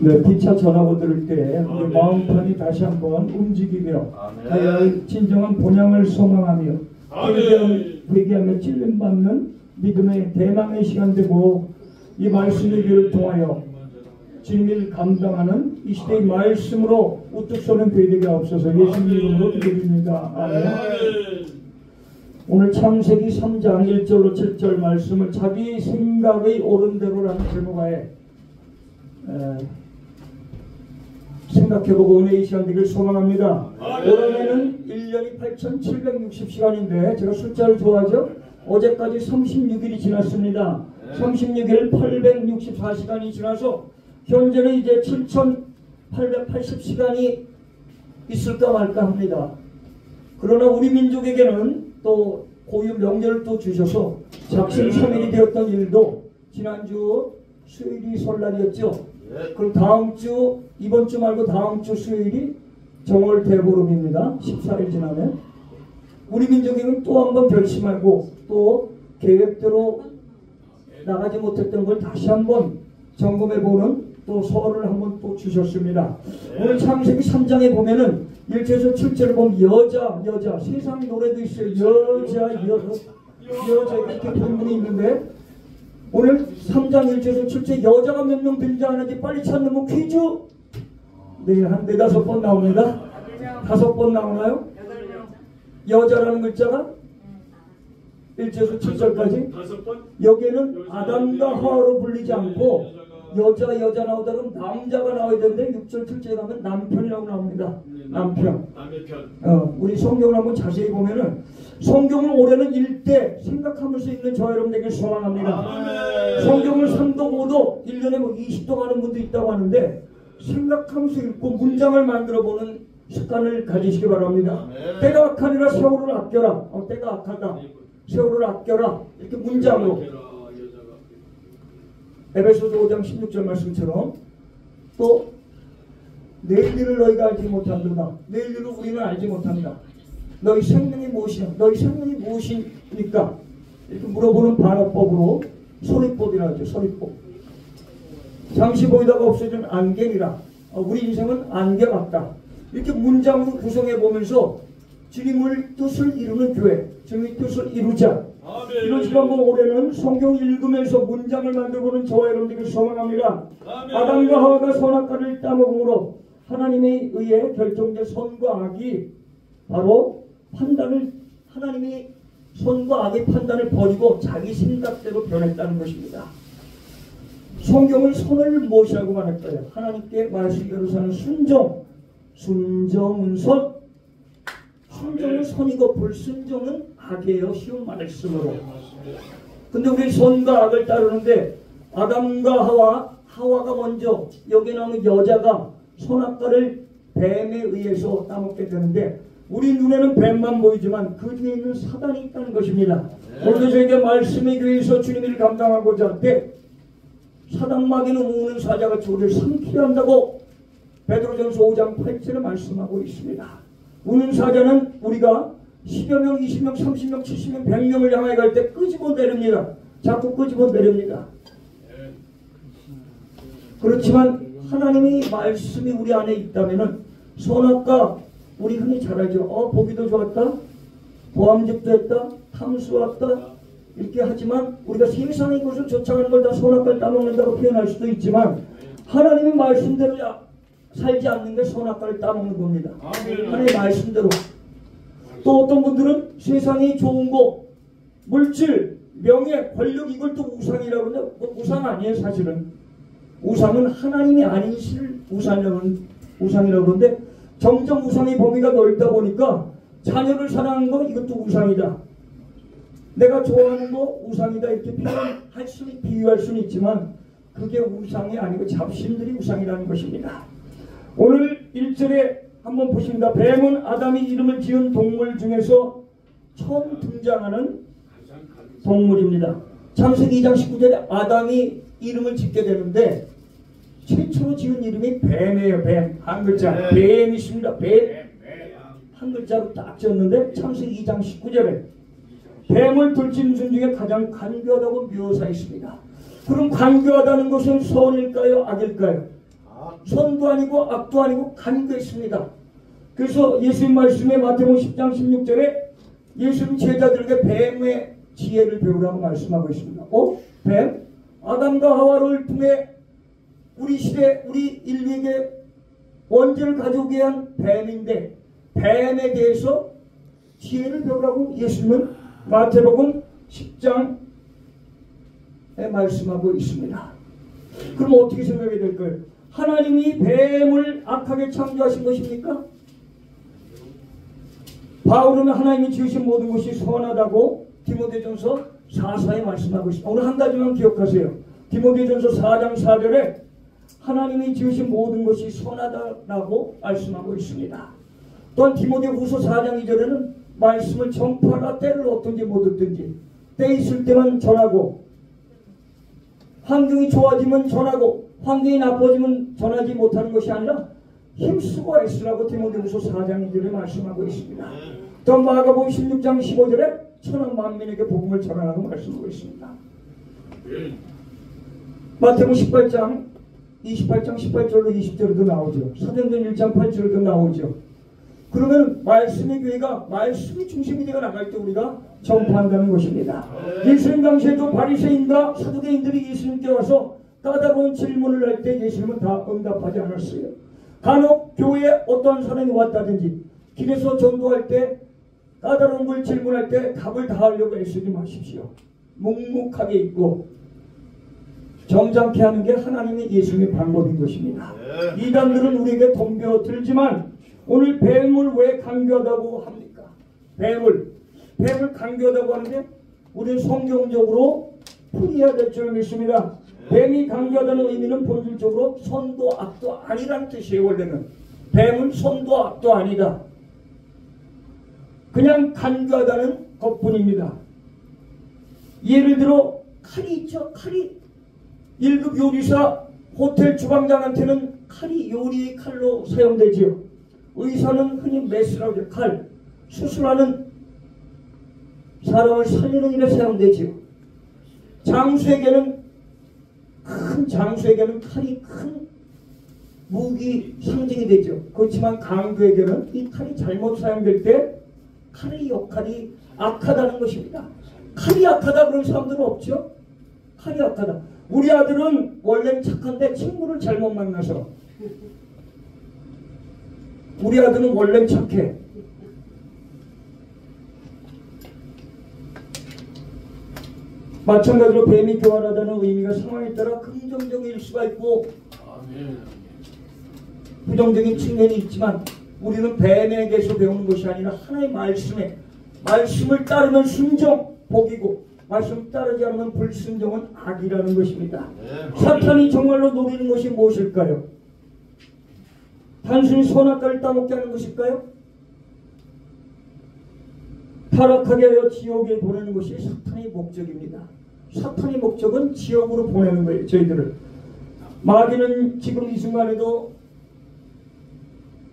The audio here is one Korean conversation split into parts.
네, 기차 전하고 들을 때 우리 마음판이 다시 한번 움직이며 가야의 진정한 본향을 소망하며 회개하며 찔림받는 믿음의 대망의 시간 되고 이 말씀의 길을 통하여 진리를 감당하는 이 시대의 말씀으로 우뚝 서는 되게 없어서 예수님 이름으로 기도드립니다. 아멘. 오늘 창세기 3장 1절로 7절 말씀을 자기 생각의 옳은 대로라는 제목하에 생각해보고 은혜의 시간 되길 소망합니다. 올해는 1년이 8,760시간인데 제가 숫자를 좋아하죠? 어제까지 36일이 지났습니다. 36일 864시간이 지나서 현재는 이제 7,880시간이 있을까 말까 합니다. 그러나 우리 민족에게는 또 고유 명절을 또 주셔서 작심 3일이 되었던 일도 지난주 수요일이 설날이었죠. 그럼 다음 주, 이번 주 말고 다음 주 수요일이 정월 대보름입니다. 14일 지나면. 우리 민족에는 또 한 번 결심하고 또 계획대로 나가지 못했던 걸 다시 한번 점검해보는 또 설을 한번 또 주셨습니다. 오늘 창세기 3장에 보면은 1절에서 7절을 보면 여자 세상 노래도 있어요. 여자 이렇게 본문이 있는데 오늘 3장 1절에서 7절 여자가 몇 명 등장하는지 빨리 찾는 퀴즈. 네, 한 4-5번 나옵니다. 5번 나오나요? 여자라는 글자가 1절에서 7절까지 여기에는 아담과 하와로 불리지 않고 여자 나오다 그러면 남자가 나와야 되는데 6절 7절에 가면 남편이라고 나옵니다. 남편. 우리 성경을 한번 자세히 보면은 성경을 올해는 읽되 생각하면서 읽는 저 여러분에게 소망합니다. 성경을 3도 5도 1년에 20도 가는 분도 있다고 하는데 생각하면서 읽고 문장을 만들어보는 습관을 가지시기 바랍니다. 때가 악하니라 세월을 아껴라. 때가 악하다. 세월을 아껴라. 이렇게 문장으로 에베소서 5장 16절 말씀처럼 또 내일 일을 너희가 알지 못한다. 내일 일을 우리는 알지 못합니다. 너희 생명이 무엇이냐? 너희 생명이 무엇이니까? 이렇게 물어보는 반어법으로 소리법이라 하죠. 소리법. 잠시 보이다가 없어진 안개니라. 우리 인생은 안개 같다. 이렇게 문장으로 구성해 보면서 주님의 뜻을 이루는 교회, 주님의 뜻을 이루자. 이런 시간 올해는 성경 읽으면서 문장을 만들고는 저와 여러분들에게 소망합니다. 아담과 하와가 선악과를 따먹음으로 하나님에 의해 결정된 선과 악이 바로 하나님이 선과 악의 판단을 버리고 자기 생각대로 변했다는 것입니다. 성경을 선을 무엇이라고 말할까요? 하나님께 말씀대로 사는 순정은 선. 순정은 선이고 불순종은 악이에요. 쉬운 말씀으로. 근데 우리 선과 악을 따르는데 아담과 하와가 먼저 여기 나오는 여자가 선악과를 뱀에 의해서 따먹게 되는데 우리 눈에는 뱀만 보이지만 그 뒤에 있는 사단이 있다는 것입니다. 오늘도 저에게 말씀의 교회에서 주님을 감당하고자 할 때 사단마귀는 우는 사자같이 우리를 삼키려 한다고 베드로전서 5장 8절에 말씀하고 있습니다. 우는 사자는 우리가 10여 명, 20명, 30명, 70명, 100명을 향해 갈 때 끄집어 내립니다. 자꾸 끄집어 내립니다. 그렇지만 하나님의 말씀이 우리 안에 있다면 선악과 우리 흔히 잘 알죠. 보기도 좋았다. 보암직도 했다. 탐수왔다. 이렇게 하지만 우리가 세상의 것을 쫓아가는 걸 다 선악과를 따먹는다고 표현할 수도 있지만 하나님의 말씀대로 살지 않는 게 선악과를 따먹는 겁니다. 하나님의 말씀대로. 또 어떤 분들은 세상이 좋은 거, 물질, 명예, 권력 이걸 또 우상이라고 하는데 우상 아니에요 사실은. 우상은 하나님이 아닌 실 우상이라고 그러는데 점점 우상의 범위가 넓다 보니까 자녀를 사랑하는 거 이것도 우상이다. 내가 좋아하는 거 우상이다 이렇게 비유할 수는 있지만 그게 우상이 아니고 잡신들이 우상이라는 것입니다. 오늘 1절에 한번 보십니다. 뱀은 아담이 이름을 지은 동물 중에서 처음 등장하는 동물입니다. 창세기 2장 19절에 아담이 이름을 짓게 되는데 최초로 지은 이름이 뱀이에요. 뱀. 한 글자. 뱀이 있습니다. 뱀. 한 글자로 딱 지었는데 창세기 2장 19절에 뱀을 들짐승 중에 가장 간교하다고 묘사했습니다. 그럼 간교하다는 것은 선일까요? 악일까요? 선도 아니고 악도 아니고 간교했습니다. 그래서 예수님 말씀에 마태복음 10장 16절에 예수님 제자들에게 뱀의 지혜를 배우라고 말씀하고 있습니다. 뱀? 아담과 하와를 통해 우리 시대, 우리 인류에게 원죄를 가져오게 한 뱀인데 뱀에 대해서 지혜를 배우라고 예수님은 마태복음 10장에 말씀하고 있습니다. 그럼 어떻게 생각이 될까요? 하나님이 뱀을 악하게 창조하신 것입니까? 바울은 하나님이 지으신 모든 것이 선하다고 디모데전서 4장에 말씀하고 있습니다. 오늘 한 가지만 기억하세요. 디모데전서 4장 4절에 하나님이 지으신 모든 것이 선하다라고 말씀하고 있습니다. 또한 디모데후서 4장 2절에는 말씀을 전파하라. 때를 어떤지 못 얻든지 때 있을 때만 전하고 환경이 좋아지면 전하고 환경이 나빠지면 전하지 못하는 것이 아니라 힘쓰고 애쓰라고 디모데후서 4장 2절에 말씀하고 있습니다. 또 마가복음 16장 15절에 천한 만민에게 복음을 전하라고 말씀하고 있습니다. 마태복음 18장 18절로 20절에도 나오죠. 사도행전 1장 8절에도 나오죠. 그러면 말씀의 교회가 말씀이 중심이 되어 나갈 때 우리가 전파한다는 것입니다. 예수님 당시에도 바리새인과 사두개인들이 예수님께 와서 까다로운 질문을 할 때 예수님은 다 응답하지 않았어요. 간혹 교회에 어떠한 사람이 왔다든지 길에서 전도할 때 까다로운 걸 질문할 때 답을 다 하려고 애쓰지 마십시오. 묵묵하게 있고 점잖게 하는 게 하나님의 예수님의 방법인 것입니다. 이단들은 우리에게 덤벼들지만 오늘 뱀을 왜 강교하다고 합니까? 뱀을 강교하다고 하는데 우리는 성경적으로 풀이해야 될 줄 믿습니다. 뱀이 강교하다는 의미는 본질적으로 선도 악도 아니라는 뜻이에요. 원래는 뱀은 선도 악도 아니다. 그냥 간교하다는 것뿐입니다. 예를 들어 칼이 있죠. 칼이 1급 요리사 호텔 주방장한테는 칼이 요리의 칼로 사용되지요. 의사는 흔히 메스라고 하죠. 칼. 수술하는 사람을 살리는 일에 사용되지요. 장수에게는 칼이 큰 무기 상징이 되죠. 그렇지만 강도에게는 이 칼이 잘못 사용될 때 칼의 역할이 악하다는 것입니다. 칼이 악하다 그런 사람들은 없죠. 칼이 악하다. 우리 아들은 원래는 착한데 친구를 잘못 만나서 우리 아들은 원래는 착해. 마찬가지로 뱀이 교활하다는 의미가 상황에 따라 긍정적일 수가 있고 부정적인 측면이 있지만 우리는 뱀에게서 배우는 것이 아니라 하나의 말씀을 따르면 순종, 복이고 말씀 따르지 않으면 불순종은 악이라는 것입니다. 사탄이 정말로 노리는 것이 무엇일까요? 단순히 선악과를 따먹게 하는 것일까요? 타락하게 하여 지옥에 보내는 것이 사탄의 목적입니다. 사탄의 목적은 지옥으로 보내는 거예요. 저희들을. 마귀는 지금 이 순간에도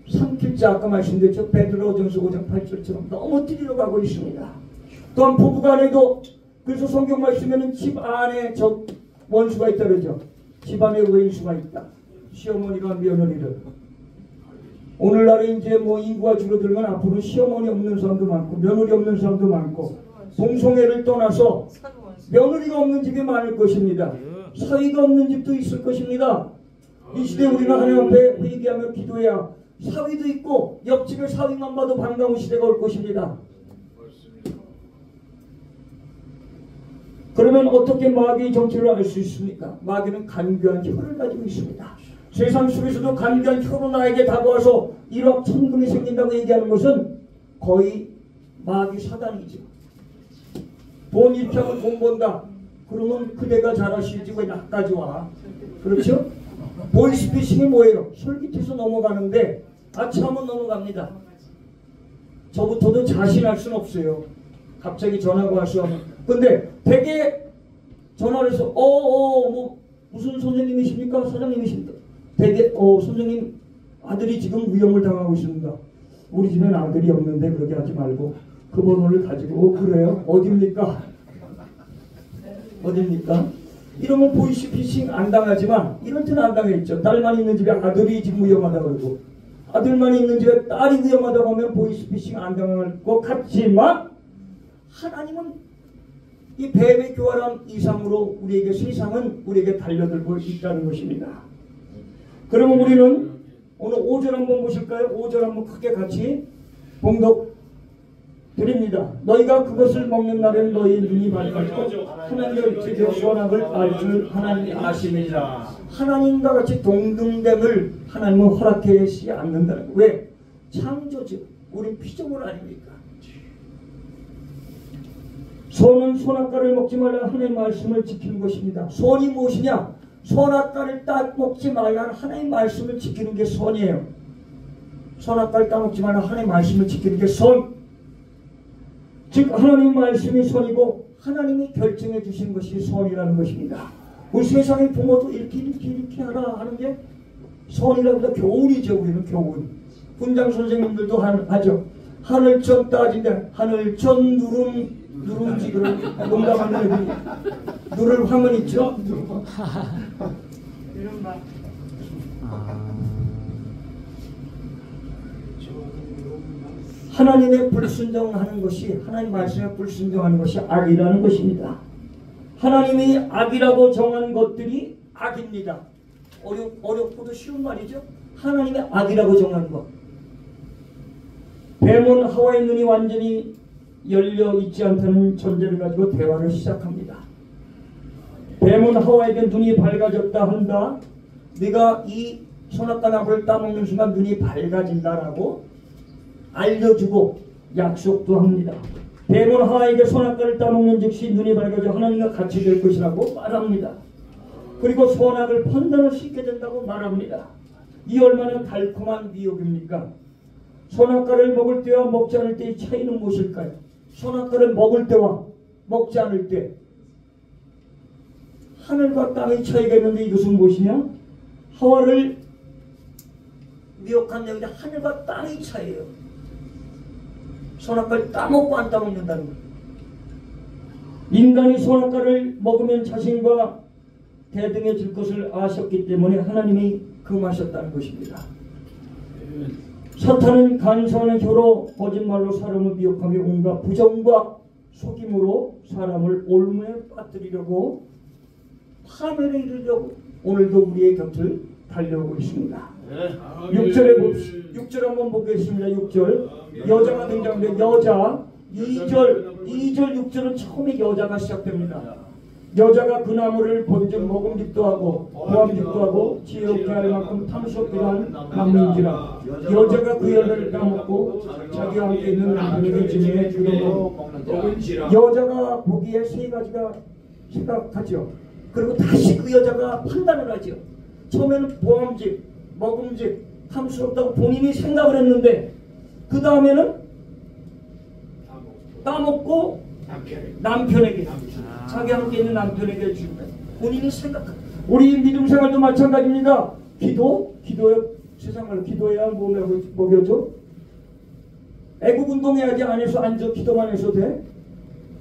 삼킬자 아까 말씀드렸죠. 베드로전서 5장 8절처럼 너무 뛰려고 하고 있습니다. 또한 부부간에도 그래서 성경 말씀에는 집 안에 적 원수가 있다 그러죠. 집 안에 원수가 있다. 시어머니가 며느리를. 오늘날에 이제 인구가 줄어들면 앞으로 시어머니 없는 사람도 많고 며느리 없는 사람도 많고 동성애를 떠나서 며느리가 없는 집이 많을 것입니다. 사위가 없는 집도 있을 것입니다. 이 시대에 우리는 하나님 앞에 회개하며 기도해야 사위도 있고 옆집에 사위만 봐도 반가운 시대가 올 것입니다. 그러면 어떻게 마귀의 정체를 알 수 있습니까? 마귀는 간교한 혀를 가지고 있습니다. 세상 속에서도 간교한 혀로 나에게 다가와서 1억 천금이 생긴다고 얘기하는 것은 거의 마귀 사단이죠. 돈 이렇게 하면 돈 번다. 그러면 그대가 잘하시지 왜 나까지 와. 그렇죠? 보이스피싱이 뭐예요? 솔깃해서 넘어가는데 아차하면 넘어갑니다. 저부터도 자신할 수는 없어요. 갑자기 전화가 와서 근데 되게 전화를 해서 무슨 선생님이십니까? 사장님이십니까? 되게 선생님 아들이 지금 위험을 당하고 있습니다. 우리 집엔 아들이 없는데 그렇게 하지 말고 그 번호를 가지고 그래요? 어딥니까? 어딥니까? 이러면 보이스피싱 안 당하지만 이런 데는 안 당했죠. 딸만 있는 집에 아들이 지금 위험하다고 그러고 아들만 있는 집에 딸이 위험하다고 하면 보이스피싱 안 당할 것 같지만 하나님은 이 뱀의 교활함 이상으로 우리에게 세상은 우리에게 달려들고 있다는 것입니다. 그러면 우리는 오늘 5절 한번 보실까요? 5절 한번 크게 같이 봉독 드립니다. 너희가 그것을 먹는 날엔 너희 눈이 밝아지고 하나님을 지켜 선악을 알 줄 하나님이 아심이니라. 하나님과 같이 동등됨을 하나님은 허락하지 않는다는 거예요. 왜? 창조주, 우리 피조물 아닙니까? 손은 선악과를 먹지 말라 하나님의 말씀을 지키는 것입니다. 손이 무엇이냐? 선악과를 딱 먹지 말라는 하나님의 말씀을 지키는 게 선이에요. 선악과를 따먹지 말라 하나님의 말씀을 지키는 게 선. 즉 하나님의 말씀이 선이고 하나님이 결정해 주신 것이 선이라는 것입니다. 우리 세상의 부모도 이렇게 하라 하는 게 선이라고 해서 교훈이죠. 우리는 교훈. 군장 선생님들도 하죠. 하늘천 따진다. 하늘천 누룽지 그런 농담하는 애들이 누를 화면 있죠. 이런 말. 하나님의 불순종하는 것이 하나님 말씀에 불순종하는 것이 악이라는 것입니다. 하나님이 악이라고 정한 것들이 악입니다. 어렵고도 쉬운 말이죠. 하나님이 악이라고 정한 것. 뱀은 하와의 눈이 완전히 열려 있지 않다는 전제를 가지고 대화를 시작합니다. 뱀은 하와에게 눈이 밝아졌다 한다. 네가 이 선악과 나무를 따먹는 순간 눈이 밝아진다라고 알려주고 약속도 합니다. 뱀은 하와에게 선악과를 따먹는 즉시 눈이 밝아져 하나님과 같이 될 것이라고 말합니다. 그리고 선악을 판단할 수 있게 된다고 말합니다. 이 얼마나 달콤한 미혹입니까? 선악과를 먹을 때와 먹지 않을 때의 차이는 무엇일까요? 선악과를 먹을 때와 먹지 않을 때 하늘과 땅의 차이가 있는데 이것은 무엇이냐? 하와를 미혹한 내용이 하늘과 땅의 차이예요. 선악과를 따먹고 안 따먹는다는 거예요. 인간이 선악과를 먹으면 자신과 대등해질 것을 아셨기 때문에 하나님이 금하셨다는 것입니다. 사탄은 간사하는 혀로 거짓말로 사람을 미혹하며 온갖 부정과 속임으로 사람을 올무에 빠뜨리려고 파멸에 이르려고 오늘도 우리의 곁을 달려오고 있습니다. 6절에 봅시다. 6절 한번 보겠습니다. 6절 여자가 등장되는데 여자 2절 6절은 처음에 여자가 시작됩니다. 여자가 그 나무를 본즉 먹음직도 하고 보암직도 하고 지혜롭게 할 만큼 탐스럽기한 나무인지라. 여자가 그 열매를 따먹고 자기와 함께 있는 남편에게 지내에 주도록 여자가 보기에 세 가지가 생각하죠. 그리고 다시 그 여자가 판단을 하죠. 처음에는 보암직, 먹음직, 탐스럽다고 본인이 생각을 했는데 그 다음에는 따먹고 남편에게 자기 함께 있는 남편에게 주는 본인이 생각한. 우리 믿음 생활도 마찬가지입니다. 기도에 세상을 기도해야 뭐 먹여줘? 애국 운동해야지 안에서 앉아 기도만 해서 돼?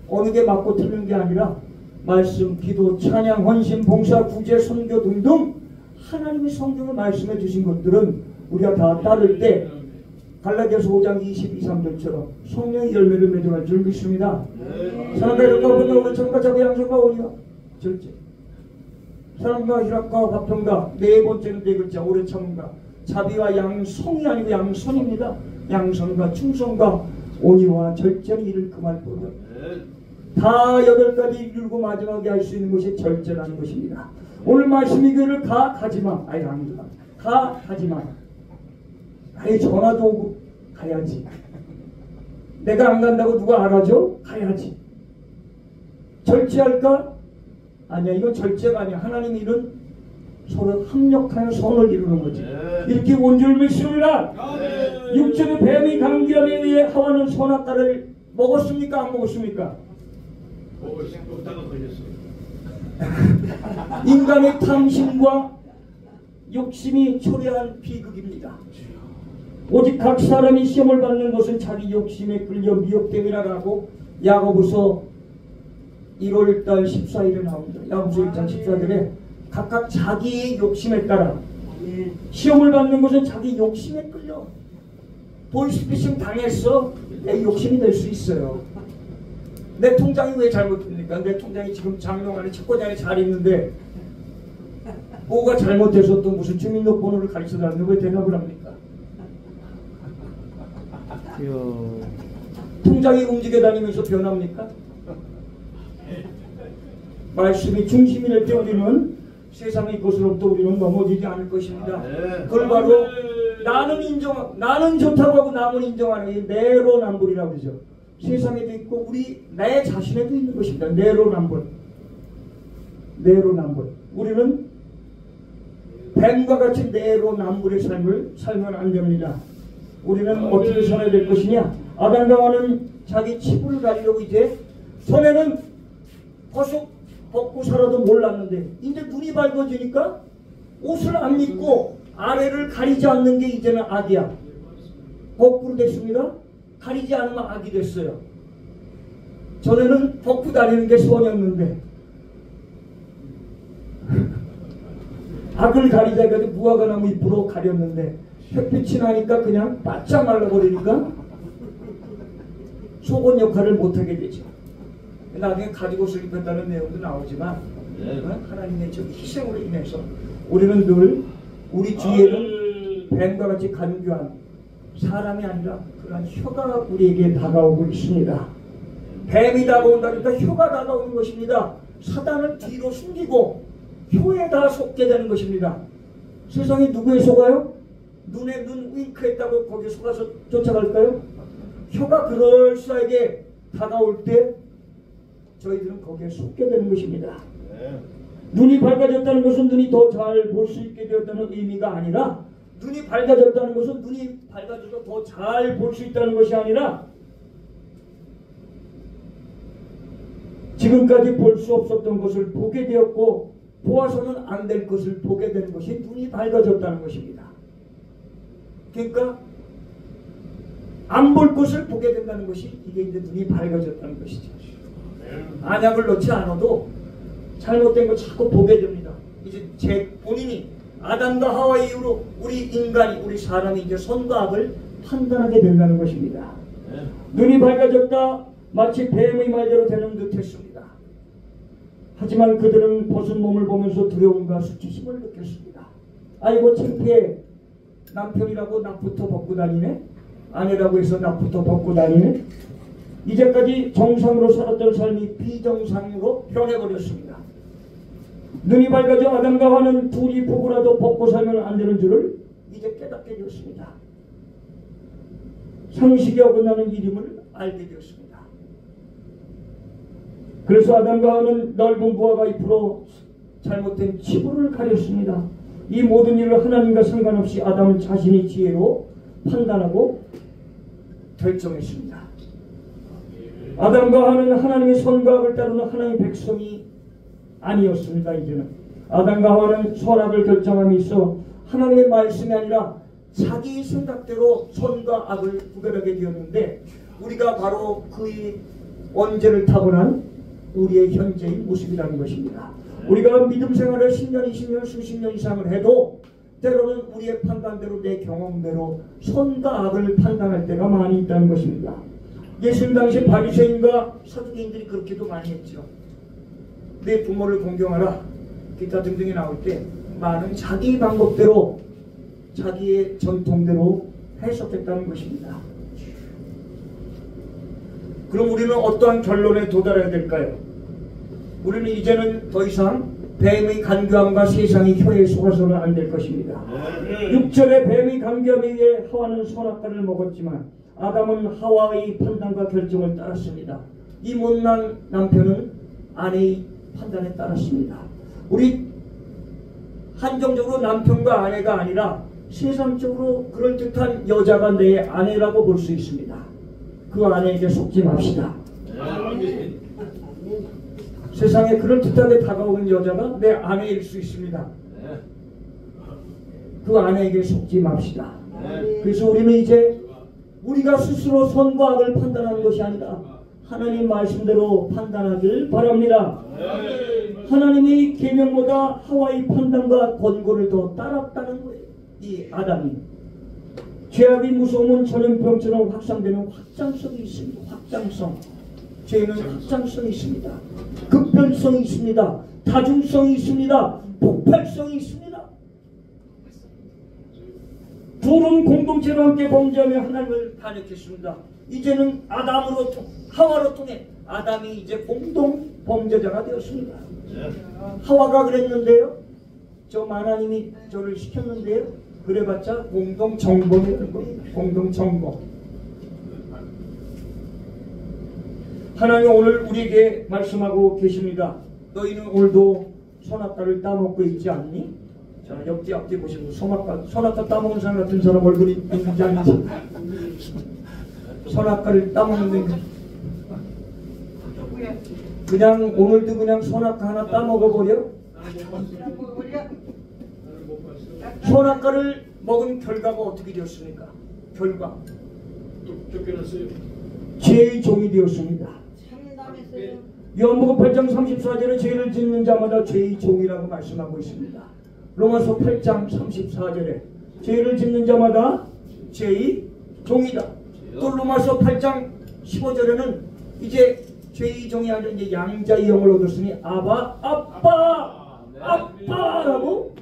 어느 게 맞고 틀린 게 아니라 말씀, 기도, 찬양, 헌신, 봉사, 구제, 선교 등등 하나님의 성경을 말씀해 주신 것들은 우리가 다 따를 때 갈라디아서 5장 22, 3절처럼 성령의 열매를 맺어갈 줄 믿습니다. 사랑과 이런가 보다 우리 정과 자부 양성과 오리와 절제 사랑과 희락과 화평과 네 번째는 네 글자 오래 참음과 자비와 양성이 아니고 양선입니다. 양선과 충성과 온유와 절제는 이를 금할 뿐이요. 다 8가지 이루고 마지막에 할 수 있는 것이 절제라는 것입니다. 오늘 말씀이 그를 가지마. 아니 아니다. 가지마. 아니 전화도 오고 가야지. 내가 안 간다고 누가 알아줘? 가야지. 절제할까? 아니야. 이건 절제가 아니야. 하나님 일은 서로 합력하여 선을 이루는 거지. 이렇게 온 줄 믿습니다. 6절의 뱀이 감기함에 의해 하와는 선악과를 먹었습니까? 안 먹었습니까? 먹다가 걸렸어요. 인간의 탐심과 욕심이 초래한 비극입니다. 오직 각 사람이 시험을 받는 것은 자기 욕심에 끌려 미혹됨이라고 야고보서 1월달 14일에 나옵니다. 야고보서 1장 14절에 각각 자기의 욕심에 따라 시험을 받는 것은 자기 욕심에 끌려. 보이스피싱 당했어. 내 욕심이 될 수 있어요. 내 통장이 왜 잘못됩니까? 내 통장이 지금 장롱 안에 채권장에 잘 있는데 뭐가 잘못돼서 또 무슨 주민등록번호를 가르쳐달라는데 왜 대답을 합니까? 통장이 움직여 다니면서 변합니까? 말씀이 중심이 될 때 우리는 세상의 것으로부터 우리는 넘어지지 않을 것입니다. 그걸 바로 나는 좋다고 하고 남은 인정하는 이 내로남불이라고 그러죠. 세상에도 있고 우리 내 자신에도 있는 것입니다. 내로남불. 우리는 뱀과 같이 내로남불의 삶을 살면 안 됩니다. 우리는 어떻게 살아야 될 것이냐? 아담과 하와는 자기 치부를 가리려고 이제 전에는 벗고 살아도 몰랐는데 이제 눈이 밝아지니까 옷을 안 입고 아래를 가리지 않는 게 이제는 악이야. 거꾸로 됐습니다. 가리지 않으면 악이 됐어요. 전에는 벗고 다니는 게 선이었는데 악을 가리자 해가지고 무화과나무 잎으로 가렸는데 햇빛이 나니까 그냥 바짝 말라버리니까 속옷 역할을 못하게 되죠. 나중에 가죽옷을 입혔다는 내용도 나오지만 하나님의 저 희생으로 인해서 우리는 늘 우리 주위에는 뱀과 같이 간교한 사람이 아니라 그러한 혀가 우리에게 다가오고 있습니다. 뱀이 다가온다니까 혀가 다가오는 것입니다. 사단을 뒤로 숨기고 혀에 다 속게 되는 것입니다. 세상에 누구에 속아요? 눈에 눈 윙크했다고 거기에 속아서 쫓아갈까요? 혀가 그럴싸하게 다가올 때 저희들은 거기에 속게 되는 것입니다. 눈이 밝아졌다는 것은 눈이 더 잘 볼 수 있게 되었다는 의미가 아니라 눈이 밝아졌다는 것은 눈이 밝아져서 더 잘 볼 수 있다는 것이 아니라 지금까지 볼 수 없었던 것을 보게 되었고 보아서는 안 될 것을 보게 되는 것이 눈이 밝아졌다는 것입니다. 그러니까 안 볼 것을 보게 된다는 것이 이게 이제 눈이 밝아졌다는 것이죠. 안약을 넣지 않아도 잘못된 거 자꾸 보게 됩니다. 이제 제 본인이 아담과 하와 이후로 우리 인간이 우리 사람이 이제 선과 악을 판단하게 된다는 것입니다. 눈이 밝아졌다 마치 뱀의 말대로 되는 듯 했습니다. 하지만 그들은 벗은 몸을 보면서 두려움과 수치심을 느꼈습니다. 아이고 창피해. 남편이라고 낙부터 벗고 다니네. 아내라고 해서 낙부터 벗고 다니네. 이제까지 정상으로 살았던 삶이 비정상으로 변해버렸습니다. 눈이 밝아져 아담과 하와는 둘이 보고라도 벗고 살면 안 되는 줄을 이제 깨닫게 되었습니다. 상식이 어긋나는 이름을 알게 되었습니다. 그래서 아담과 하와는 넓은 무화과 잎으로 잘못된 치부를 가렸습니다. 이 모든 일을 하나님과 상관없이 아담은 자신의 지혜로 판단하고 결정했습니다. 아담과 하와는 하나님의 선과 악을 따르는 하나님의 백성이 아니었습니다. 이제는 아담과 하와는 선악을 결정함이 있어 하나님의 말씀이 아니라 자기 생각대로 선과 악을 구별하게 되었는데 우리가 바로 그의 원죄를 타고난 우리의 현재의 모습이라는 것입니다. 우리가 믿음 생활을 10년, 20년, 수십 년 이상을 해도 때로는 우리의 판단대로 내 경험대로 선과 악을 판단할 때가 많이 있다는 것입니다. 예수님 당시 바리새인과 사두개인들이 그렇게도 많이 했죠. 내 부모를 공경하라 기타 등등이 나올 때 많은 자기 방법대로 자기의 전통대로 해석했다는 것입니다. 그럼 우리는 어떠한 결론에 도달해야 될까요? 우리는 이제는 더 이상 뱀의 간교함과 세상의 혀에 속아서는 안 될 것입니다. 6절에 뱀의 간교함에 의해 하와는 선악과를 먹었지만 아담은 하와의 판단과 결정을 따랐습니다. 이 못난 남편은 아내의 판단에 따랐습니다. 우리 한정적으로 남편과 아내가 아니라 세상적으로 그럴듯한 여자가 내 아내라고 볼 수 있습니다. 그 아내에게 속지 맙시다. 세상에 그럴듯하게 다가오는 여자가 내 아내일 수 있습니다. 그 아내에게 속지 맙시다. 그래서 우리는 이제 우리가 스스로 선과 악을 판단하는 것이 아니라 하나님 말씀대로 판단하길 바랍니다. 하나님의 계명보다 하와의 판단과 권고를 더 따랐다는 거예요. 이 아담이. 죄악의 무서움은 전염병처럼 확산되는 확장성이 있습니다. 확장성. 죄는 확장성이 있습니다. 급변성이 있습니다. 다중성이 있습니다. 폭발성이 있습니다. 둘은 공동체로 함께 범죄하며 하나님을 반역했습니다. 이제는 아담으로 하와로 통해 아담이 이제 공동 범죄자가 되었습니다. 하와가 그랬는데요. 저 하나님이 저를 시켰는데요. 그래봤자 공동 정범이라는 거예요. 공동 정범. 하나님 오늘 우리에게 말씀하고 계십니다. 너희는 오늘도 선악과를 따먹고 있지 않니? 자, 옆뒤 보시고 선악과 따먹는 사람 같은 사람 얼굴이 있는지 아닌지. 선악과를 따먹는 그냥 오늘도 그냥 선악과 하나 따먹어버려? 선악과를 먹은 결과가 어떻게 되었습니까? 결과 쫓겨났어요. 죄의 종이 되었습니다. 요한복음 8장 34절에 죄를 짓는 자마다 죄의 종이라고 말씀하고 있습니다. 로마서 8장 34절에 죄를 짓는 자마다 죄의 종이다. 또 로마서 8장 15절에는 이제 죄의 종이 아니라 이제 양자의 영을 얻었으니 아빠라고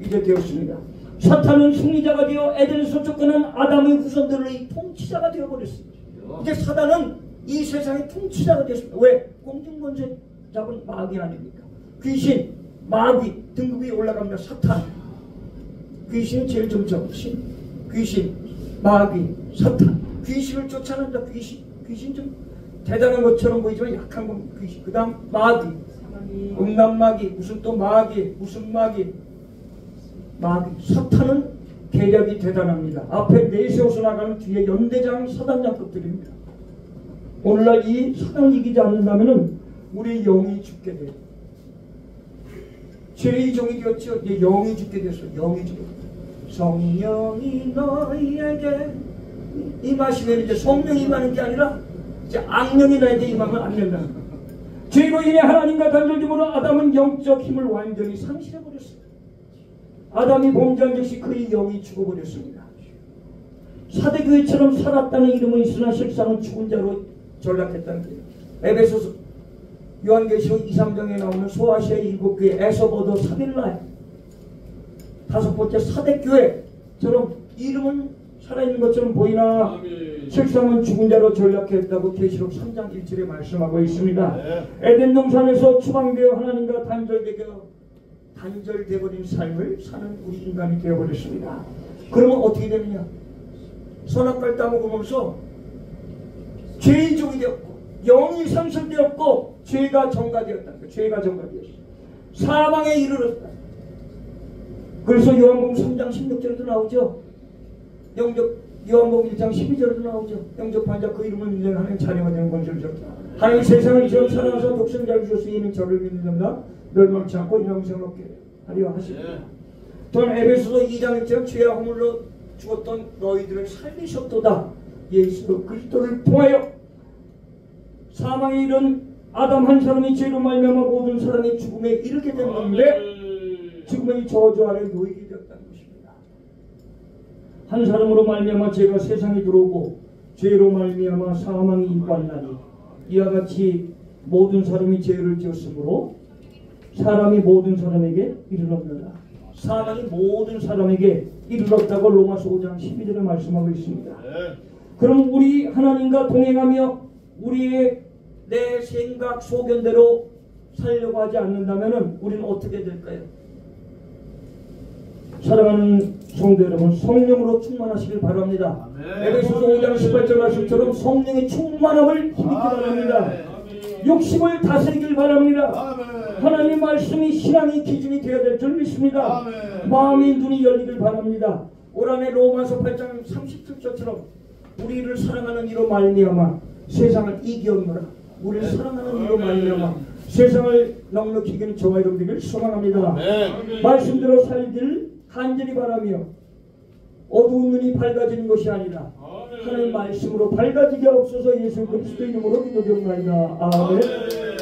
이제 되었습니다. 사탄은 승리자가 되어 에덴에서 쫓겨난 아담의 후손들의 통치자가 되어버렸습니다. 이제 사단은 이 세상의 통치자가 되었습니다. 왜? 공중권세 잡은 마귀 아닙니까? 귀신, 마귀 등급이 올라갑니다. 사탄. 귀신이 제일 좀 적으신 귀신, 마귀, 사탄. 귀신을 쫓아낸다. 귀신 좀 대단한 것처럼 보이지만 약한 건 귀신. 그 다음 마귀, 음란마귀, 무슨 또 마귀, 무슨 마귀. 사탄은 계략이 대단합니다. 앞에 내세워서 나가는 뒤에 연대장 사단장급들입니다. 오늘날 이 사단을 이기지 않는다면 우리의 영이 죽게 돼요. 죄의 종이 되었죠. 이제 영이 죽게 됐어요. 영이 죽게 됐어요. 성령이 너희에게 임하시면 이제 성령이 임하는 게 아니라 이제 악령이 나에게 임하면 안 된다는 거예요. 죄로 인해 하나님과 단절됨으로 아담은 영적 힘을 완전히 상실해버렸어요. 아담이 범죄한 즉시 그의 영이 죽어버렸습니다. 사대교회처럼 살았다는 이름은 있으나 실상은 죽은 자로 전락했다는 거예요. 에베소서 요한계시록 2, 3장에 나오는 소아시아의 7교회 에서버더 사빌라에 5번째 사대교회처럼 이름은 살아있는 것처럼 보이나 실상은 죽은 자로 전락했다고 계시록 3장 1절에 말씀하고 있습니다. 에덴 동산에서 추방되어 하나님과 단절되어버린 삶을 사는 우리 인간이 되어버렸습니다. 그러면 어떻게 되느냐? 선악과를 따먹으면서 죄의 종이 되었고 영이 상실되었고 죄가 전가되었다. 죄가 전가되었어. 사망에 이르렀다. 그래서 요한복음 3장 16절에도 나오죠. 요한복음 1장 12절에도 나오죠. 영접한 자 그 이름을 믿는 하나님 자녀가 되는 권세를 주셨다. 하나님 세상을 이처럼 사랑하사 독생자를 주셔서 이는 저를 믿는 자마다 멸망치 않고 영생을 얻게 하려 하십니다. 또한 에베소서 2장 1절 죄와 허물로 죽었던 너희들을 살리셨도다. 예수 그리스도를 통하여 사망에 이른 아담 한 사람이 죄로 말미암아 모든 사람이 죽음에 이르게 됐는데 죽음의 저주 아래 놓이게 되었다는 것입니다. 한 사람으로 말미암아 죄가 세상에 들어오고 죄로 말미암아 사망이 임하나니 이와 같이 모든 사람이 죄를 지었으므로 사람이 모든 사람에게 이르렀느라. 사망이 모든 사람에게 이르렀다고 로마서 5장 12절에 말씀하고 있습니다. 그럼 우리 하나님과 동행하며 우리의 내 생각 소견대로 살려고 하지 않는다면 우리는 어떻게 될까요? 사랑하는 성도 여러분, 성령으로 충만하시길 바랍니다. 에베소서 5장 18절 말씀처럼 성령의 충만함을 힘입기 바랍니다. 욕심을 다스리길 바랍니다. 하나님 말씀이 신앙의 기준이 되어야 될 줄 믿습니다. 마음의 눈이 열리길 바랍니다. 올 한해 로마서 8장 37절처럼 우리를 사랑하는 이로 말미암아 세상을 이기었노라. 우리를 사랑하는 이로 말미암아 세상을 넉넉히 이기는 저와 여러분들을 소망합니다. 말씀대로 살길 간절히 바라며 어두운 눈이 밝아지는 것이 아니라 아멘. 하나님의 말씀으로 밝아지게 없어서 예수 그리스도 이름으로 기도드립니다. 아멘.